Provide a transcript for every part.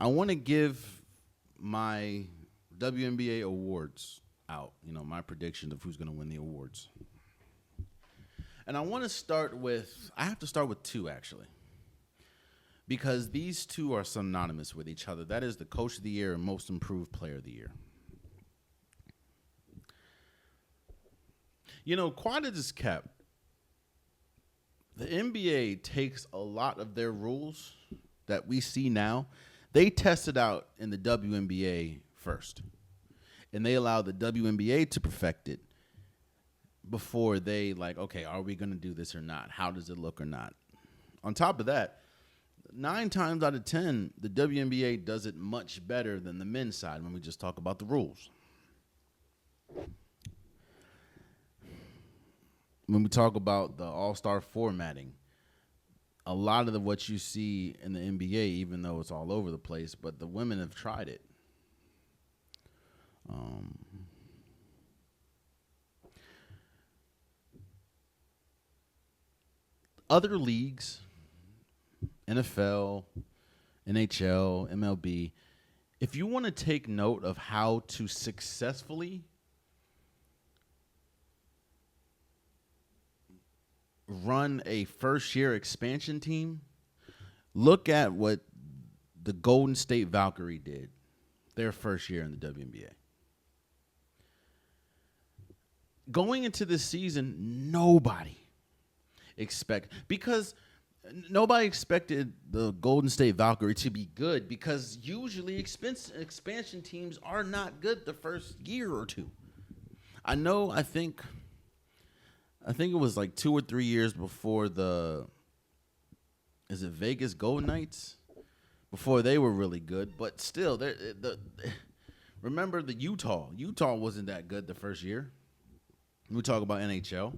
I want to give my WNBA awards out. My prediction of who's going to win the awards. And I want to start with. I have to start with two actually, because these two are synonymous with each other. That is the Coach of the Year and Most Improved Player of the Year. Quiet as kept. The NBA takes a lot of their rules that we see now. They tested out in the WNBA first. And they allowed the WNBA to perfect it before they okay, are we going to do this or not? How does it look or not? On top of that, 9 times out of 10, the WNBA does it much better than the men's side when we just talk about the rules. When we talk about the all-star formatting, a lot of what you see in the NBA, even though it's all over the place, but the women have tried it. Other leagues, NFL, NHL, MLB, if you want to take note of how to successfully run a first-year expansion team, look at what the Golden State Valkyrie did their first year in the WNBA. Going into this season, nobody expected the Golden State Valkyrie to be good, because usually expansion teams are not good the first year or two. I think it was 2 or 3 years before is it Vegas Golden Knights? Before they were really good, but still, remember the Utah. Utah wasn't that good the first year. We talk about NHL.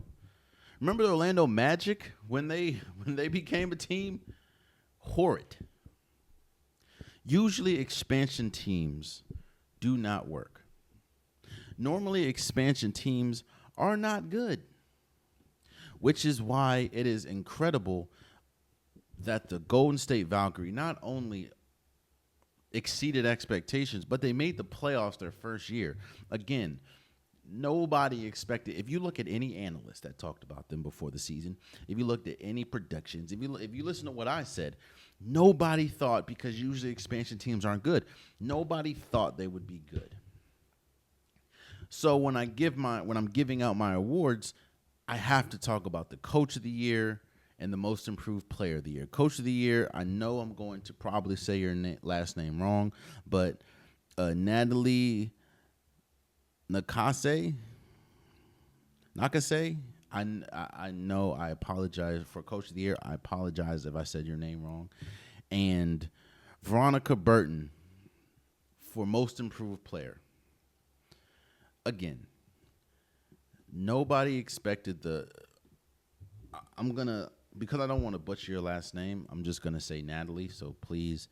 Remember the Orlando Magic when they became a team? Horrid. Usually expansion teams do not work. Normally expansion teams are not good, which is why it is incredible that the Golden State Valkyrie not only exceeded expectations, but they made the playoffs their first year. Again, nobody expected. If you look at any analyst that talked about them before the season, if you looked at any predictions, if you listen to what I said, nobody thought, because usually expansion teams aren't good, nobody thought they would be good. So when I'm giving out my awards, I have to talk about the Coach of the Year and the Most Improved Player of the Year. Coach of the Year, I know I'm going to probably say your last name wrong, but Natalie Nakase, I know, I apologize for Coach of the Year. I apologize if I said your name wrong. And Veronica Burton for Most Improved Player. Again, nobody expected because I don't want to butcher your last name, I'm just going to say Natalie, so please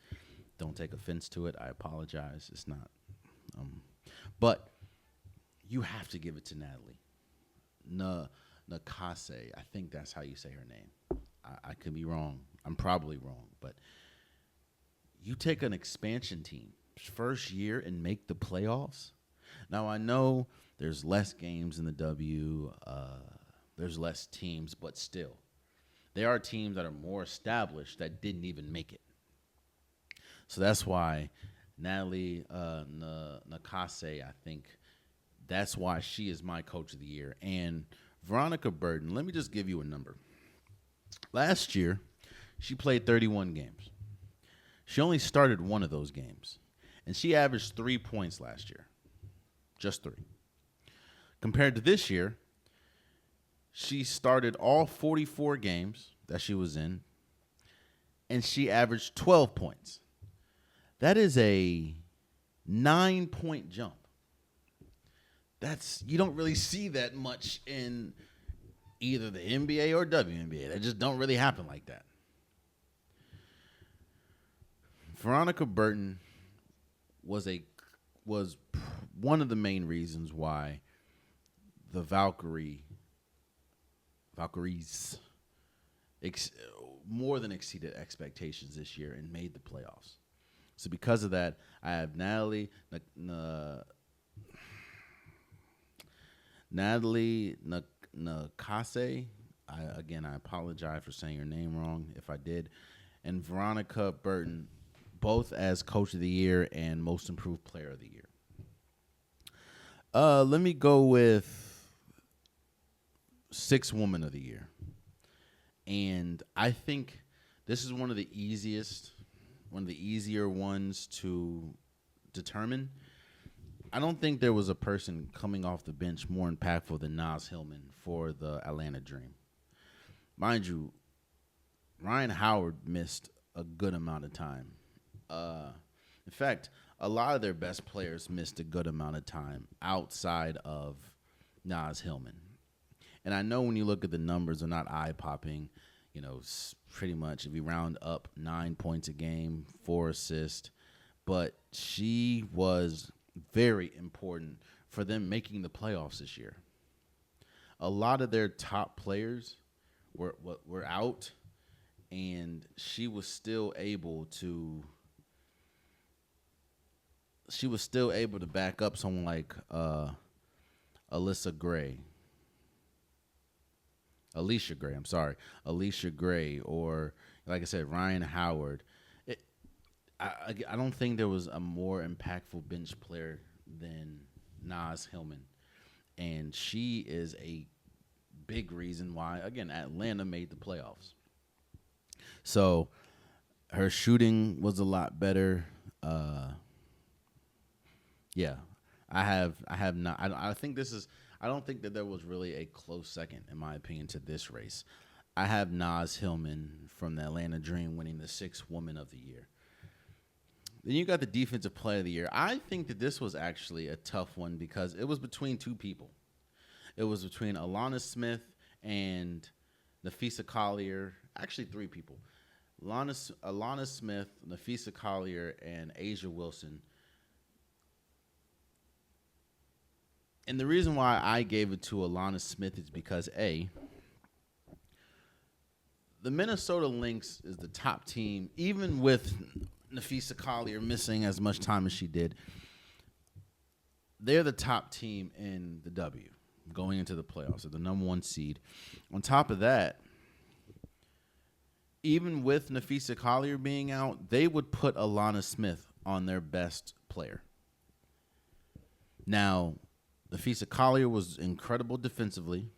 don't take offense to it. I apologize. It's not. But you have to give it to Natalie. Nakase, I think that's how you say her name. I could be wrong. I'm probably wrong. But you take an expansion team, first year, and make the playoffs. Now, I know there's less games in the W. There's less teams, but still. There are teams that are more established that didn't even make it. So that's why Natalie Nakase, I think, that's why she is my Coach of the Year. And Veronica Burton, let me just give you a number. Last year, she played 31 games. She only started one of those games. And she averaged 3 points last year. Just 3. Compared to this year, she started all 44 games that she was in, and she averaged 12 points. That is a 9-point jump. You don't really see that much in either the NBA or WNBA. That just don't really happen like that. Veronica Burton was one of the main reasons why the Valkyries more than exceeded expectations this year and made the playoffs. So because of that, I have Natalie Nakase. I apologize for saying your name wrong if I did. And Veronica Burton, both as Coach of the Year and Most Improved Player of the Year. Let me go with Sixth Woman of the Year. And I think this is one of the easier ones to determine. I don't think there was a person coming off the bench more impactful than Naz Hillman for the Atlanta Dream. Mind you, Ryan Howard missed a good amount of time. In fact, a lot of their best players missed a good amount of time outside of Naz Hillman. And I know when you look at the numbers, they're not eye-popping. You know, pretty much if you round up 9 points a game, 4 assists. But she was very important for them making the playoffs this year. A lot of their top players were out, and she was still able to back up someone like Alicia Gray, or like I said, Ryan Howard. I don't think there was a more impactful bench player than Naz Hillman, and she is a big reason why, again, Atlanta made the playoffs. So her shooting was a lot better. Yeah, I think this is. I don't think that there was really a close second, in my opinion, to this race. I have Naz Hillman from the Atlanta Dream winning the Sixth Woman of the Year. Then you got the Defensive Player of the Year. I think that this was actually a tough one because it was between two people. It was between Alana Smith and Nafisa Collier. Actually, three people. Alana Smith, Nafisa Collier, and Asia Wilson. And the reason why I gave it to Alana Smith is because, A, the Minnesota Lynx is the top team, even with Nafisa Collier missing as much time as she did. They're the top team in the W going into the playoffs. They're the number one seed. On top of that, even with Nafisa Collier being out, they would put Alana Smith on their best player. Now, Nafisa Collier was incredible defensively.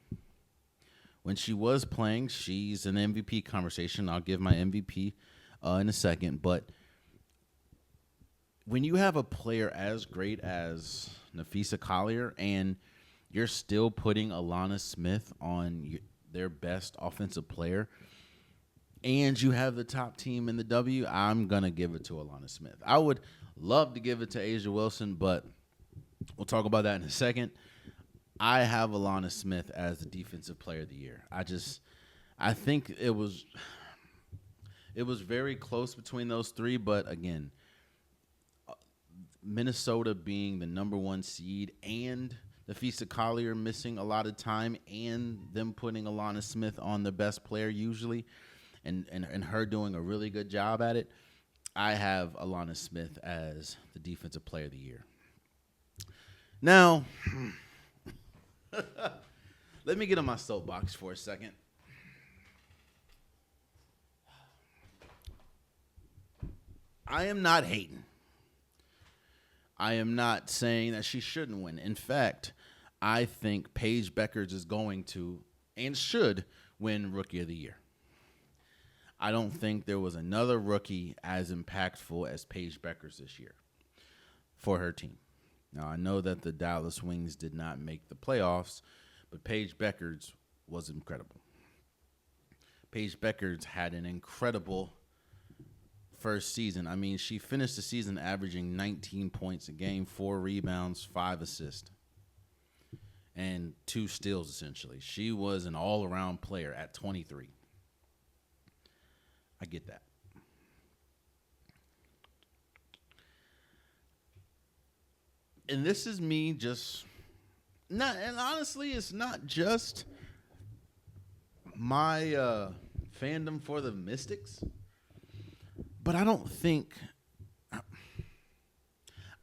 When she was playing, she's an MVP conversation. I'll give my MVP in a second. But when you have a player as great as Nafisa Collier and you're still putting Alana Smith on their best offensive player, and you have the top team in the W, I'm going to give it to Alana Smith. I would love to give it to Asia Wilson, but we'll talk about that in a second. I have Alana Smith as the Defensive Player of the Year. I think it was very close between those three, but again, Minnesota being the number one seed and Nafisa Collier missing a lot of time and them putting Alana Smith on the best player usually and her doing a really good job at it, I have Alana Smith as the Defensive Player of the Year. Now, let me get on my soapbox for a second. I am not hating. I am not saying that she shouldn't win. In fact, I think Paige Beckers is going to and should win Rookie of the Year. I don't think there was another rookie as impactful as Paige Beckers this year for her team. Now, I know that the Dallas Wings did not make the playoffs, but Paige Beckers was incredible. Paige Beckers had an incredible first season. I mean, she finished the season averaging 19 points a game, 4 rebounds, 5 assists, and 2 steals, essentially. She was an all-around player at 23. I get that. And this is me just not, and honestly, it's not just my fandom for the Mystics, but I don't think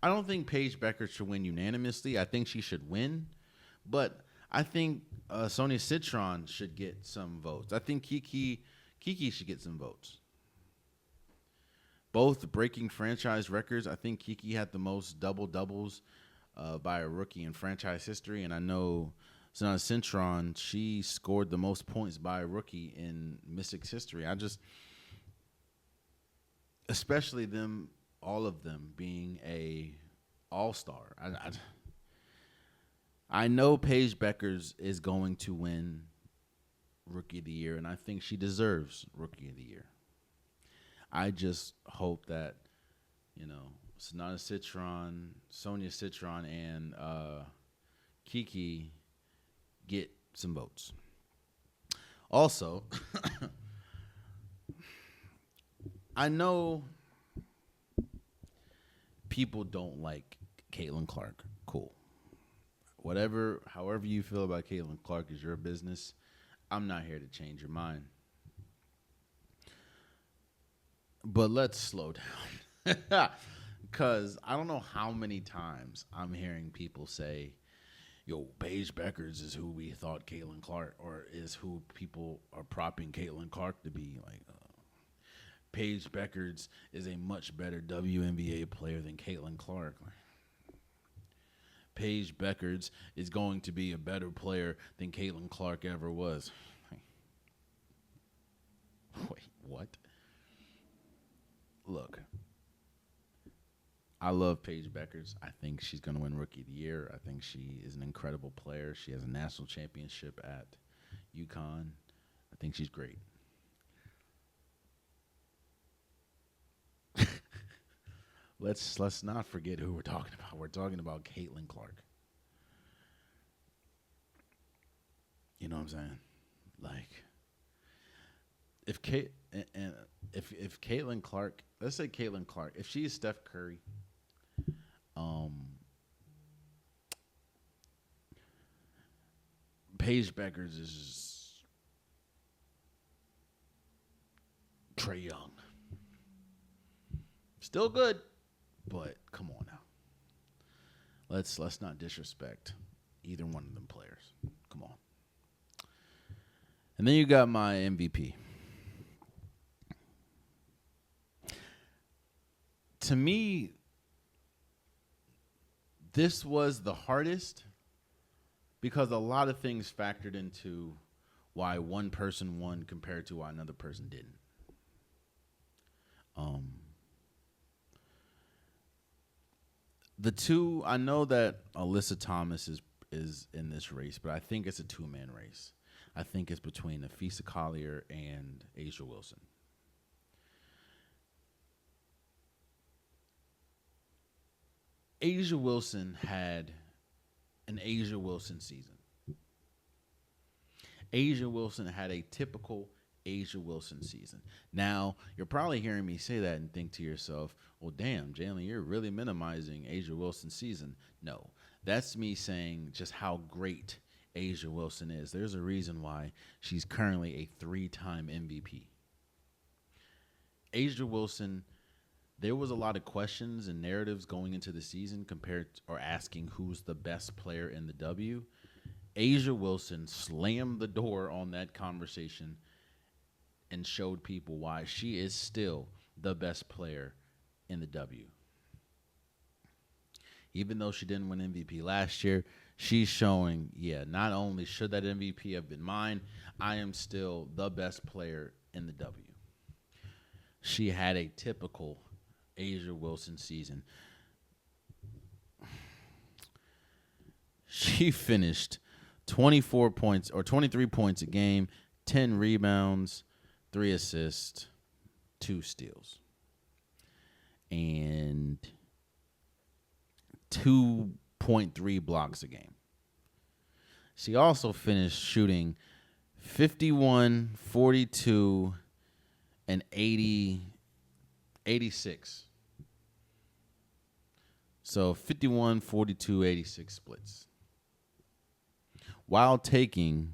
I don't think Paige Becker should win unanimously. I think she should win, but I think Sonia Citron should get some votes. I think Kiki should get some votes. Both breaking franchise records. I think Kiki had the most double doubles by a rookie in franchise history, and I know Sonia Citron, she scored the most points by a rookie in Mystics history. Especially them, all of them being a all-star. I know Paige Beckers is going to win Rookie of the Year, and I think she deserves Rookie of the Year. I just hope that, Sonia Citron, and Kiki get some votes. Also, I know people don't like Caitlin Clark. Cool. However you feel about Caitlin Clark is your business. I'm not here to change your mind. But let's slow down. Because I don't know how many times I'm hearing people say, yo, Paige Beckers is who we thought Caitlin Clark, or is who people are propping Caitlin Clark to be. Like, Paige Beckers is a much better WNBA player than Caitlin Clark. Paige Beckers is going to be a better player than Caitlin Clark ever was. Wait, what? Look, I love Paige Beckers. I think she's going to win Rookie of the Year. I think she is an incredible player. She has a national championship at UConn. I think she's great. Let's not forget who we're talking about. We're talking about Caitlin Clark. You know what I'm saying? Like, if Caitlin Clark, let's say Caitlin Clark, if she's Steph Curry, Paige Beckers is Trae Young. Still good, but come on now. Let's not disrespect either one of them players. Come on. And then you got my MVP. To me, this was the hardest because a lot of things factored into why one person won compared to why another person didn't. The two, I know that Alyssa Thomas is in this race, but I think it's a two-man race. I think it's between Afisa Collier and A'ja Wilson. A'ja Wilson had an A'ja Wilson season. A'ja Wilson had a typical A'ja Wilson season. Now, you're probably hearing me say that and think to yourself, well, damn, Jalen, you're really minimizing A'ja Wilson's season. No, that's me saying just how great A'ja Wilson is. There's a reason why she's currently a 3-time MVP. A'ja Wilson, there was a lot of questions and narratives going into the season or asking who's the best player in the W. A'ja Wilson slammed the door on that conversation and showed people why she is still the best player in the W. Even though she didn't win MVP last year, she's showing, not only should that MVP have been mine, I am still the best player in the W. She had a typical A'ja Wilson season. She finished 24 points or 23 points a game, 10 rebounds, 3 assists, 2 steals, and 2.3 blocks a game. She also finished shooting 51, 42, and 86. So 51, 42, 86 splits. While taking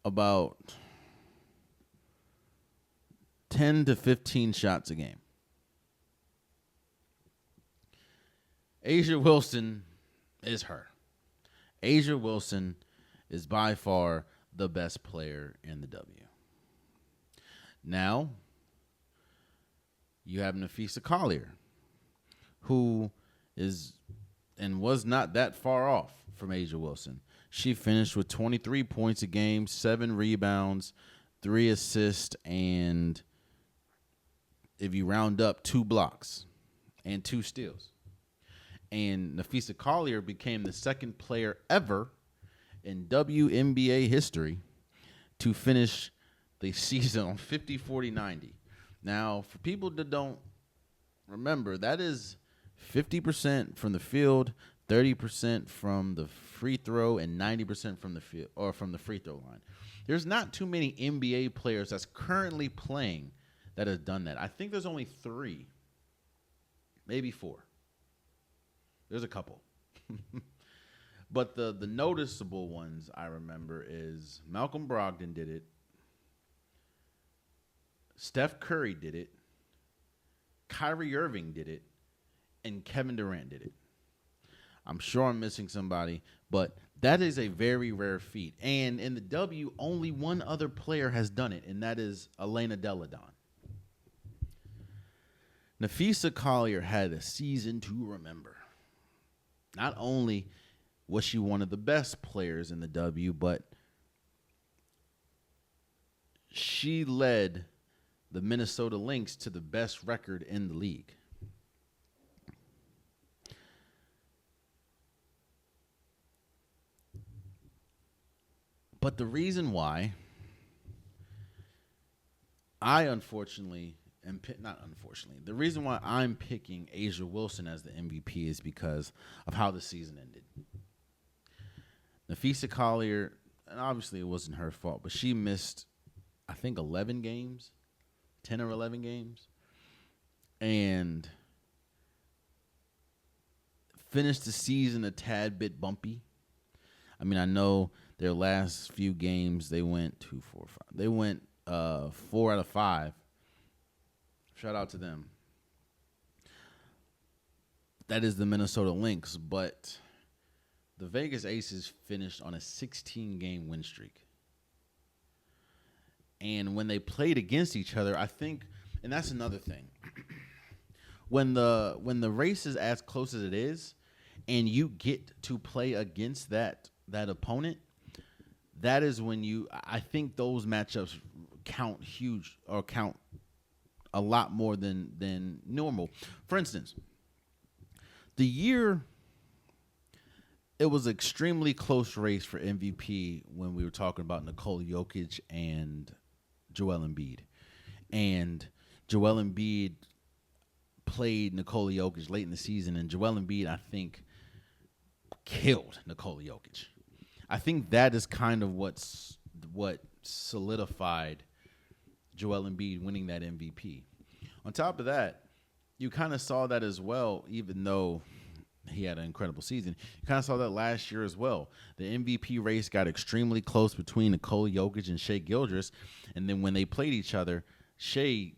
about 10 to 15 shots a game. A'ja Wilson is her. A'ja Wilson is by far the best player in the W. Now, you have Nafisa Collier, who is and was not that far off from A'ja Wilson. She finished with 23 points a game, 7 rebounds, 3 assists, and if you round up, 2 blocks and 2 steals. And Nafisa Collier became the second player ever in WNBA history to finish the season on 50, 40, 90. Now, for people that don't remember, that is 50% from the field, 30% from the free throw, and 90% from the field or from the free throw line. There's not too many NBA players that's currently playing that has done that. I think there's only 3, maybe 4. There's a couple. But the noticeable ones I remember is Malcolm Brogdon did it. Steph Curry did it. Kyrie Irving did it. And Kevin Durant did it. I'm sure I'm missing somebody, but that is a very rare feat. And in the W, only one other player has done it, and that is Elena Delle Donne. Nafisa Collier had a season to remember. Not only was she one of the best players in the W, but she led the Minnesota Lynx to the best record in the league. But the reason why the reason why I'm picking A'ja Wilson as the MVP is because of how the season ended. Nafisa Collier, and obviously it wasn't her fault, but she missed, I think, 11 games, 10 or 11 games, and finished the season a tad bit bumpy. I mean, I know their last few games, they went 2, 4, 5. They went 4 out of 5. Shout out to them. That is the Minnesota Lynx, but the Vegas Aces finished on a 16-game win streak. And when they played against each other, I think, and that's another thing. When the race is as close as it is, and you get to play against that opponent, that is when I think those matchups count huge or count a lot more than normal. For instance, the year it was an extremely close race for MVP when we were talking about Nikola Jokic and Joel Embiid. And Joel Embiid played Nikola Jokic late in the season, and Joel Embiid, I think, killed Nikola Jokic. I think that is kind of what solidified Joel Embiid winning that MVP. On top of that, you kind of saw that as well, even though he had an incredible season. You kind of saw that last year as well. The MVP race got extremely close between Nikola Jokic and Shai Gilgeous, and then when they played each other, he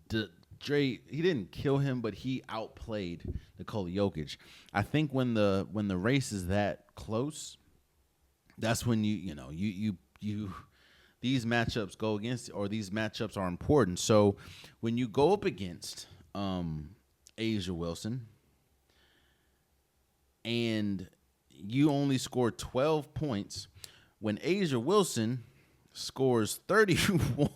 didn't kill him, but he outplayed Nikola Jokic. I think when the race is that close, that's when you these matchups go against, or these matchups are important. So when you go up against A'ja Wilson and you only score 12 points, when A'ja Wilson scores 31,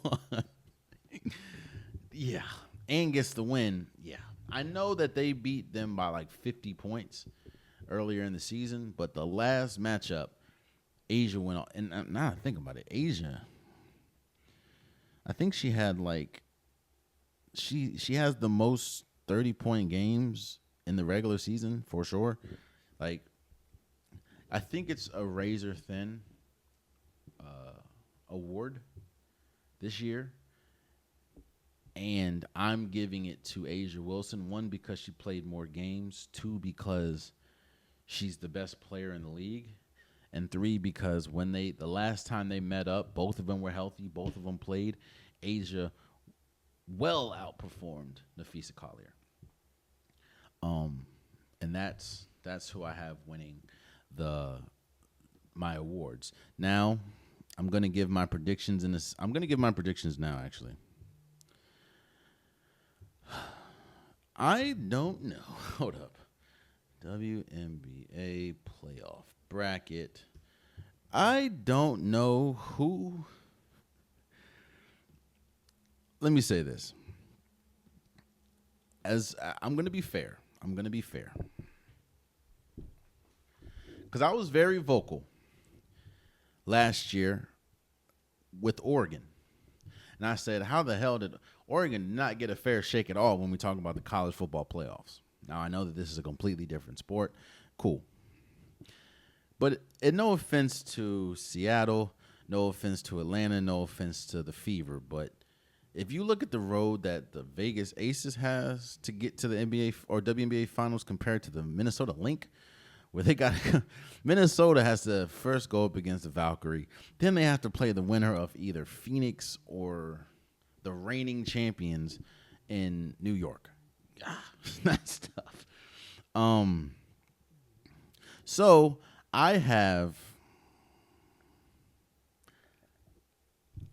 yeah, and gets the win, yeah. I know that they beat them by like 50 points earlier in the season, but the last matchup, A'ja went on. And now I think about it, A'ja, I think she had she has the most 30-point games in the regular season for sure. Like, I think it's a razor thin award this year, and I'm giving it to A'ja Wilson. 1, because she played more games. 2, because she's the best player in the league. And 3, because the last time they met up, both of them were healthy, both of them played. A'ja well outperformed Nafisa Collier. And that's who I have winning my awards. Now, I'm gonna give my predictions in this. I'm gonna give my predictions now. Actually, I don't know. Hold up. WNBA playoff bracket. I don't know who. Let me say this. As I'm going to be fair. Because I was very vocal last year with Oregon. And I said, how the hell did Oregon not get a fair shake at all when we talk about the college football playoffs? Now, I know that this is a completely different sport. Cool. But no offense to Seattle, no offense to Atlanta, no offense to the Fever, but if you look at the road that the Vegas Aces has to get to the NBA or WNBA finals compared to the Minnesota Lynx, where they got Minnesota has to first go up against the Valkyrie. Then they have to play the winner of either Phoenix or the reigning champions in New York. That's tough. So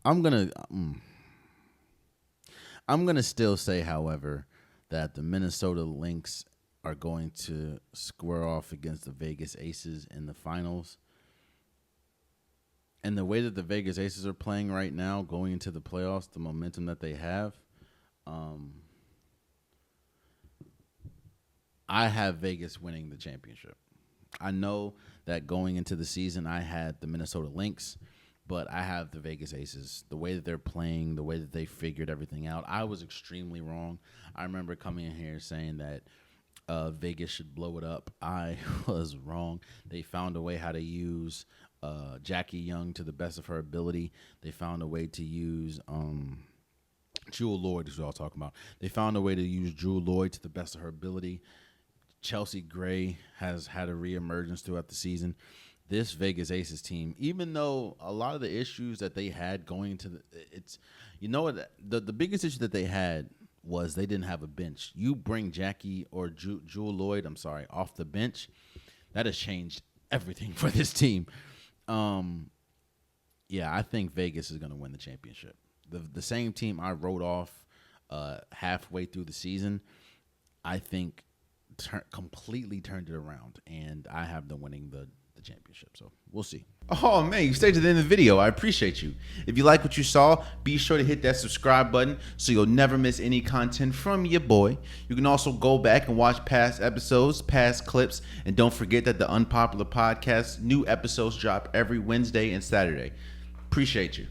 I'm gonna still say, however, that the Minnesota Lynx are going to square off against the Vegas Aces in the finals. And the way that the Vegas Aces are playing right now, going into the playoffs, the momentum that they have, I have Vegas winning the championship. I know that going into the season, I had the Minnesota Lynx, but I have the Vegas Aces. The way that they're playing, the way that they figured everything out, I was extremely wrong. I remember coming in here saying that Vegas should blow it up. I was wrong. They found a way how to use Jackie Young to the best of her ability. They found a way to use Jewel Lloyd, is what I was talking about. They found a way to use Jewel Lloyd to the best of her ability. Chelsea Gray has had a reemergence throughout the season. This Vegas Aces team, even though a lot of the issues that they had going into the biggest issue that they had was they didn't have a bench. You bring Jackie or Jewel Lloyd, off the bench, that has changed everything for this team. I think Vegas is going to win the championship. The same team I wrote off halfway through the season, I think completely turned it around, and I have them winning the championship. So we'll see. Oh man, you stayed to the end of the video. I appreciate you. If you like what you saw, be sure to hit that subscribe button so you'll never miss any content from your boy. You can also go back and watch past episodes, past clips, and don't forget that the Unpopular Podcast, new episodes drop every Wednesday and Saturday. Appreciate you.